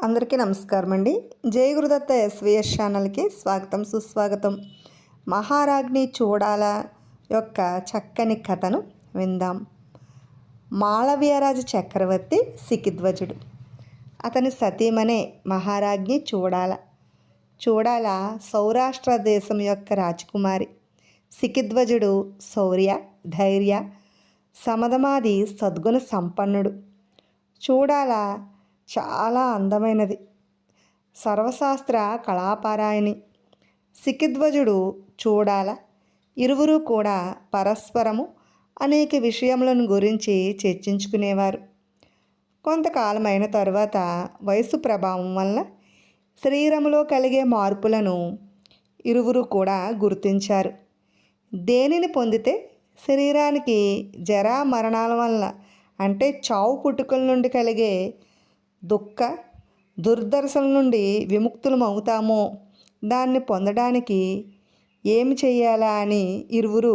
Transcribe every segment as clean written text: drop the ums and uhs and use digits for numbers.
అందరికీ నమస్కారం అండి. జై గురుదత్త ఎస్విఎస్ ఛానల్కి స్వాగతం సుస్వాగతం. మహారాజ్ని చూడాల యొక్క చక్కని కథను విందాం. మాళవ్యరాజు చక్రవర్తి సికిధ్వజుడు. అతని సతీమణే మహారాజ్ని చూడాల సౌరాష్ట్ర దేశం యొక్క రాజకుమారి. సికిధ్వజుడు శౌర్య, ధైర్య, సమధమాది సద్గుణ సంపన్నుడు. చూడాల చాలా అందమైనది, సర్వశాస్త్ర కళాపారాయణి. సికిధ్వజుడు చూడాల ఇరువురు కూడా పరస్పరము అనేక విషయములను గురించి చర్చించుకునేవారు. కొంతకాలమైన తరువాత వయసు ప్రభావం వల్ల శరీరంలో కలిగే మార్పులను ఇరువురు కూడా గుర్తించారు. దేనిని పొందితే శరీరానికి జరా మరణాల వల్ల అంటే చావు పుట్టుకల నుండి కలిగే దుర్దర్శల నుండి విముక్తులం అవుతామో దాన్ని పొందడానికి ఏమి చేయాలా అని ఇరువురు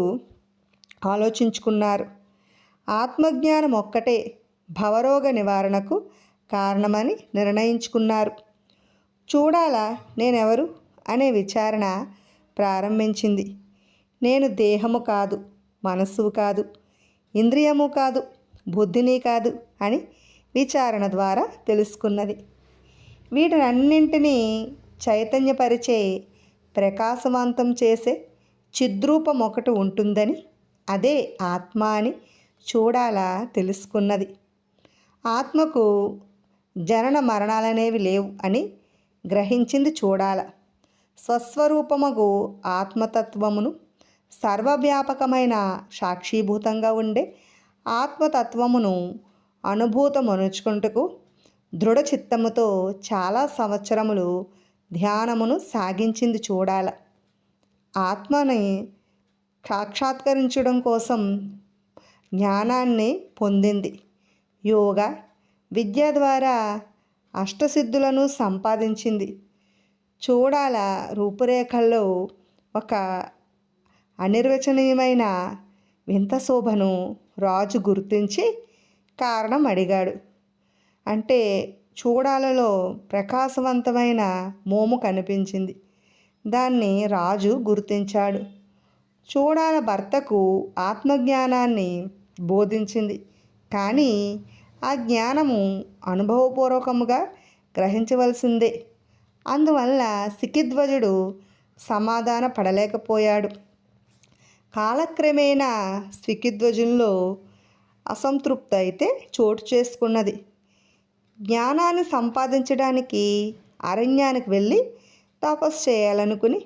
ఆలోచించుకున్నారు. ఆత్మజ్ఞానం ఒక్కటే భవరోగ నివారణకు కారణమని నిర్ణయించుకున్నారు. చూడాల నేనెవరు అనే విచారణ ప్రారంభించింది. నేను దేహము కాదు, మనస్సు కాదు, ఇంద్రియము కాదు, బుద్ధిని కాదు అని విచారణ ద్వారా తెలుసుకున్నది. వీటన్నింటినీ చైతన్యపరిచే ప్రకాశవంతం చేసే చిద్రూపం ఒకటి ఉంటుందని, అదే ఆత్మ అని చూడాల తెలుసుకున్నది. ఆత్మకు జనన మరణాలనేవి లేవు అని గ్రహించింది చూడాల. స్వస్వరూపమగు ఆత్మతత్వమును సర్వవ్యాపకమైన సాక్షీభూతంగా ఉండే ఆత్మతత్వమును అనుభూతమనుచుకుంటకు దృఢ చిత్తముతో చాలా సంవత్సరములు ధ్యానమును సాగించింది చూడాల. ఆత్మని సాక్షాత్కరించడం కోసం జ్ఞానాన్ని పొందింది. యోగ విద్య ద్వారా అష్టసిద్ధులను సంపాదించింది. చూడాల రూపురేఖల్లో ఒక అనిర్వచనీయమైన వింత శోభను రాజు గుర్తించి కారణం అడిగాడు. అంటే చూడాలలో ప్రకాశవంతమైన మోము కనిపించింది. దాన్ని రాజు గుర్తించాడు. చూడాల భర్తకు ఆత్మజ్ఞానాన్ని బోధించింది. కానీ ఆ జ్ఞానము అనుభవపూర్వకముగా గ్రహించవలసిందే. అందువల్ల సికిధ్వజుడు సమాధాన పడలేకపోయాడు. కాలక్రమేణా సికిధ్వజుల్లో అసంతృప్తి అయితే చోటు చేసుకున్నది. జ్ఞానాన్ని సంపాదించడానికి అరణ్యానికి వెళ్ళి తపస్సు చేయాలనుకుని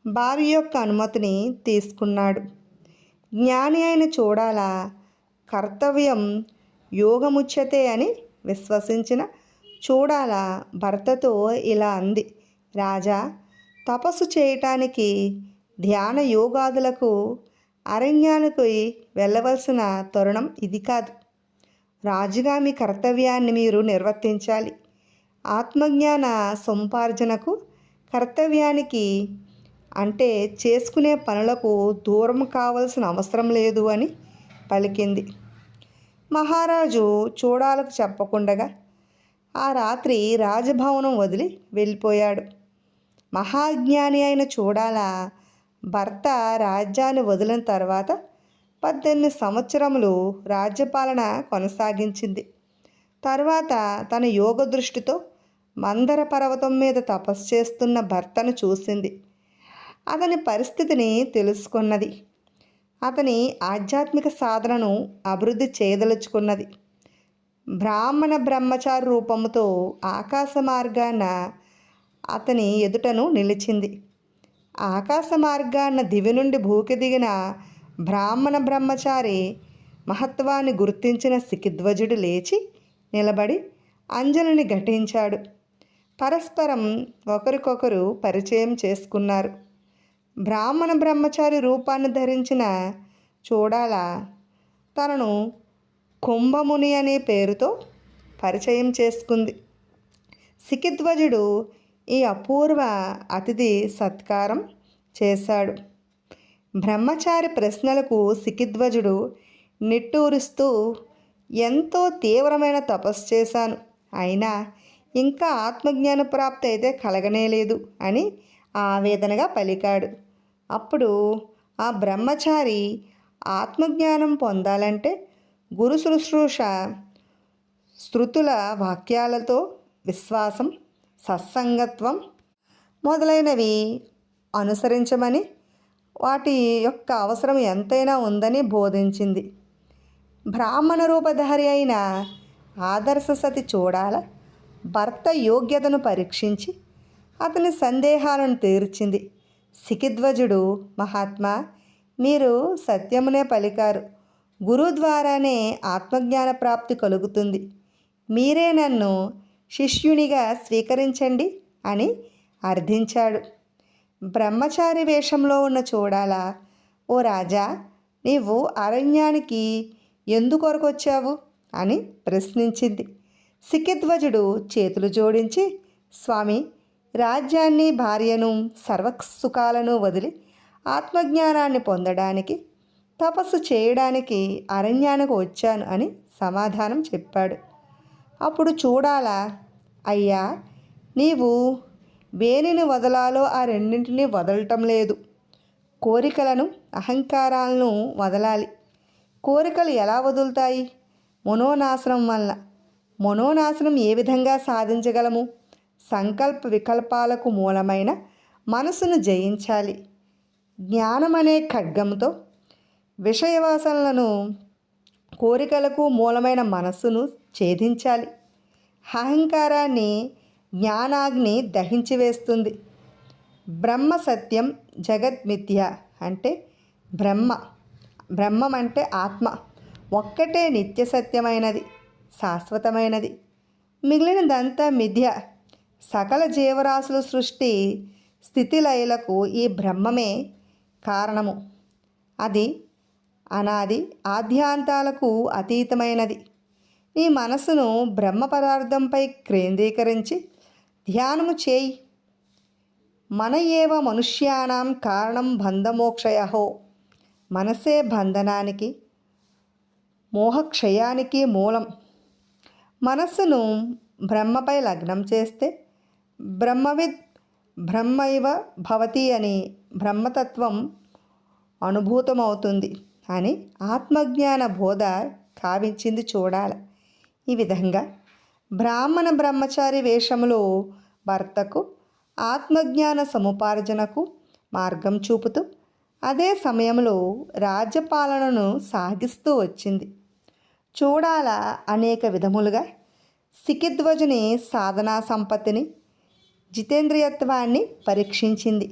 భార్య యొక్క అనుమతిని తీసుకున్నాడు. జ్ఞాని అయిన చూడాల కర్తవ్యం యోగముచ్యతే అని విశ్వసించిన చూడాల భర్తతో ఇలా అంది. రాజా, తపస్సు చేయటానికి ధ్యాన యోగాదులకు అరణ్యానికి వెళ్ళవలసిన తరుణం ఇది కాదు. రాజుగా మీ కర్తవ్యాన్ని మీరు నిర్వర్తించాలి. ఆత్మజ్ఞాన సముపార్జనకు కర్తవ్యానికి అంటే చేసుకునే పనులకు దూరం కావలసిన అవసరం లేదు అని పలికింది. మహారాజు చూడాలకు చెప్పకుండగా ఆ రాత్రి రాజభవనం వదిలి వెళ్ళిపోయాడు. మహాజ్ఞాని అయిన చూడాల భర్త రాజ్యాన్ని వదిలిన తర్వాత 18 సంవత్సరములు రాజ్యపాలన కొనసాగించింది. తర్వాత తన యోగ దృష్టితో మందర పర్వతం మీద తపస్సు చేస్తున్న భర్తను చూసింది. అతని పరిస్థితిని తెలుసుకున్నది. అతని ఆధ్యాత్మిక సాధనను అభివృద్ధి చేయదలుచుకున్నది. బ్రహ్మచారి రూపముతో ఆకాశ మార్గాన అతని ఎదుటను నిలిచింది. ఆకాశ మార్గాన దివి నుండి భూకి దిగిన బ్రహ్మచారి మహత్వాన్ని గుర్తించిన సికిధ్వజుడు లేచి నిలబడి అంజలిని ఘటించాడు. పరస్పరం ఒకరికొకరు పరిచయం చేసుకున్నారు. బ్రహ్మచారి రూపాన్ని ధరించిన చూడాల తనను కుంభముని అనే పేరుతో పరిచయం చేసుకుంది. సికిధ్వజుడు ఈ అపూర్వ అతిథి సత్కారం చేశాడు. బ్రహ్మచారి ప్రశ్నలకు సికిధ్వజుడు నిట్టూరుస్తూ ఎంతో తీవ్రమైన తపస్సు చేశాను, అయినా ఇంకా ఆత్మజ్ఞాన ప్రాప్తి అయితే కలగనేలేదు అని ఆవేదనగా పలికాడు. అప్పుడు ఆ బ్రహ్మచారి ఆత్మజ్ఞానం పొందాలంటే గురు శుశ్రూష, శృతుల వాక్యాలతో విశ్వాసం, సత్సంగత్వం మొదలైనవి అనుసరించమని, వాటి యొక్క అవసరం ఎంతైనా ఉందని బోధించింది. బ్రాహ్మణ రూపధారి అయిన ఆదర్శ సతి చూడాల భర్త యోగ్యతను పరీక్షించి అతని సందేహాలను తీర్చింది. సికిధ్వజుడు, మహాత్మా, మీరు సత్యమునే పలికారు. గురువు ద్వారానే ఆత్మజ్ఞాన ప్రాప్తి కలుగుతుంది. మీరే నన్ను శిష్యునిగా స్వీకరించండి అని అర్థించాడు. బ్రహ్మచారి వేషంలో ఉన్న చూడాల, ఓ రాజా, నీవు అరణ్యానికి ఎందుకొరకొచ్చావు అని ప్రశ్నించింది. సికిధ్వజుడు చేతులు జోడించి, స్వామి, రాజ్యాన్ని, భార్యను, సర్వసుఖాలను వదిలి ఆత్మజ్ఞానాన్ని పొందడానికి, తపస్సు చేయడానికి అరణ్యానికి వచ్చాను అని సమాధానం చెప్పాడు. అప్పుడు చూడాల, అయ్యా, నీవు వేనిని వదలాలో ఆ రెండింటినీ వదలటం లేదు. కోరికలను, అహంకారాలను వదలాలి. కోరికలు ఎలా వదులుతాయి? మనోనాశనం వల్ల. మనోనాశనం ఏ విధంగా సాధించగలము? సంకల్ప వికల్పాలకు మూలమైన మనసును జయించాలి. జ్ఞానం అనే ఖడ్గంతో విషయవాసనలను, కోరికలకు మూలమైన మనస్సును ఛేదించాలి. అహంకారాన్ని జ్ఞానాగ్ని దహించి వేస్తుంది. బ్రహ్మ సత్యం, జగద్మిథ్య అంటే బ్రహ్మం అంటే ఆత్మ ఒక్కటే నిత్య సత్యమైనది, శాశ్వతమైనది. మిగిలినదంతా మిథ్య. సకల జీవరాశుల సృష్టి స్థితిలయలకు ఈ బ్రహ్మమే కారణము. అది అనాది, ఆద్యాంతాలకు అతీతమైనది. ఈ మనసును బ్రహ్మ పదార్థంపై కేంద్రీకరించి ధ్యానము చేయి. మన ఏవ మనుష్యానాం కారణం బంధమోక్షయో. మనసే బంధనానికి, మోహక్షయానికి మూలం. మనస్సును బ్రహ్మపై లగ్నం చేస్తే బ్రహ్మవిద్ బ్రహ్మైవ భవతి అని బ్రహ్మతత్వం అనుభూతమవుతుంది అని ఆత్మజ్ఞాన బోధ కావించింది చూడాలి. ఈ విధంగా బ్రాహ్మణ బ్రహ్మచారి వేషములో భర్తకు ఆత్మజ్ఞాన సముపార్జనకు మార్గం చూపుతూ అదే సమయంలో రాజ్యపాలనను సాగిస్తూ వచ్చింది. చూడాల అనేక విధములుగా సికిధ్వజుని సాధనా సంపత్తిని, జితేంద్రియత్వాన్ని పరీక్షించింది.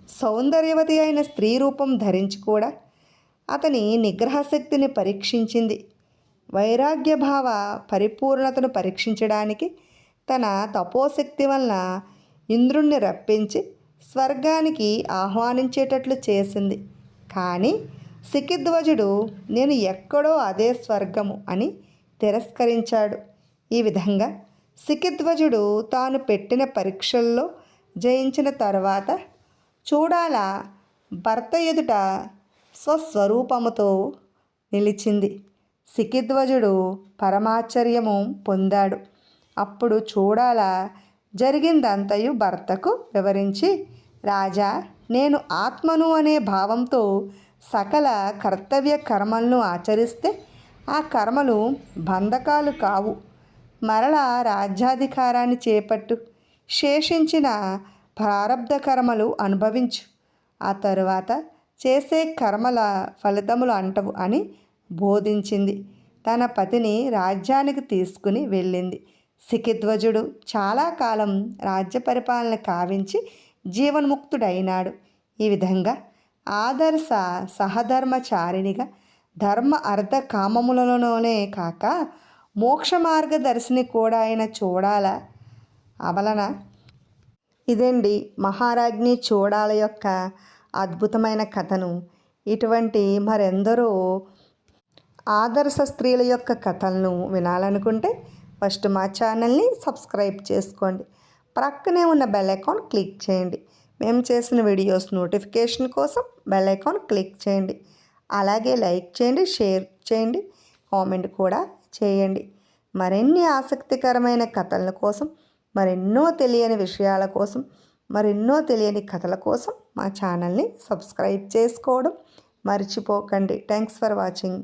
సౌందర్యవతి అయిన స్త్రీ రూపం ధరించి కూడా అతని నిగ్రహశక్తిని పరీక్షించింది. వైరాగ్యభావ పరిపూర్ణతను పరీక్షించడానికి తన తపోశక్తి వలన ఇంద్రుణ్ణి రప్పించి స్వర్గానికి ఆహ్వానించేటట్లు చేసింది. కానీ సికిధ్వజుడు నేను ఎక్కడో అదే స్వర్గము అని తిరస్కరించాడు. ఈ విధంగా సికిధ్వజుడు తాను పెట్టిన పరీక్షల్లో జయించిన తర్వాత చూడాల భర్త ఎదుట స్వస్వరూపముతో నిలిచింది. సికిధ్వజుడు పరమాశ్చర్యము పొందాడు. అప్పుడు చూడాల జరిగిందంతయు భర్తకు వివరించి, రాజా, నేను ఆత్మను అనే భావంతో సకల కర్తవ్య కర్మలను ఆచరిస్తే ఆ కర్మలు బంధకాలు కావు. మరలా రాజ్యాధికారాన్ని చేపట్టు, శేషించిన ప్రారబ్ధ కర్మలు అనుభవించు. ఆ తరువాత చేసే కర్మల ఫలితములు అంటవు అని బోధించింది. తన పతిని రాజ్యానికి తీసుకుని వెళ్ళింది. సికిధ్వజుడు చాలా కాలం రాజ్య పరిపాలన కావించి జీవన్ముక్తుడైనాడు. ఈ విధంగా ఆదర్శ సహధర్మచారిణిగా ధర్మ అర్థ కామములలోనే కాక మోక్ష మార్గదర్శిని కూడా అయిన చూడాల అవలన. ఇదండి మహారాజ్ఞి చూడాల యొక్క అద్భుతమైన కథను. ఇటువంటి మరెందరో ఆదర్శ స్త్రీల యొక్క కథలను వినాలనుకుంటే ఫస్ట్ మా ఛానల్ని సబ్స్క్రైబ్ చేసుకోండి. ప్రక్కనే ఉన్న బెల్ ఐకాన్ క్లిక్ చేయండి. మేము చేసిన వీడియోస్ నోటిఫికేషన్ కోసం బెల్ ఐకాన్ క్లిక్ చేయండి. అలాగే లైక్ చేయండి, షేర్ చేయండి, కామెంట్ కూడా చేయండి. మరిన్ని ఆసక్తికరమైన కథల కోసం మరెన్నో తెలియని విషయాల కోసం, మరెన్నో తెలియని కథల కోసం మా ఛానల్ని సబ్స్క్రైబ్ చేసుకోవడం మర్చిపోకండి. Thanks for watching.